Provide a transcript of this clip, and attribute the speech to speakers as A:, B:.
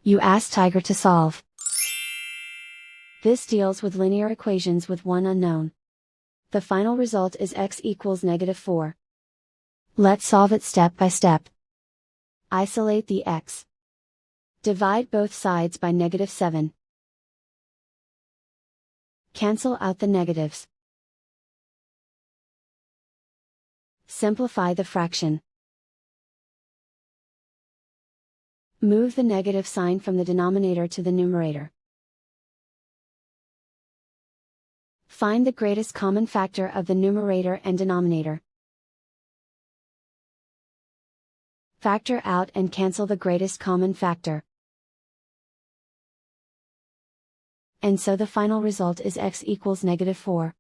A: You ask Tiger to solve. This deals with linear equations with one unknown. The final result is x equals -4. Let's solve it step by step. Isolate the x. Divide both sides by -7. Cancel out the negatives. Simplify the fraction. Move the negative sign from the denominator to the numerator. Find the greatest common factor of the numerator and denominator. Factor out and cancel the greatest common factor. And so the final result is x equals -4.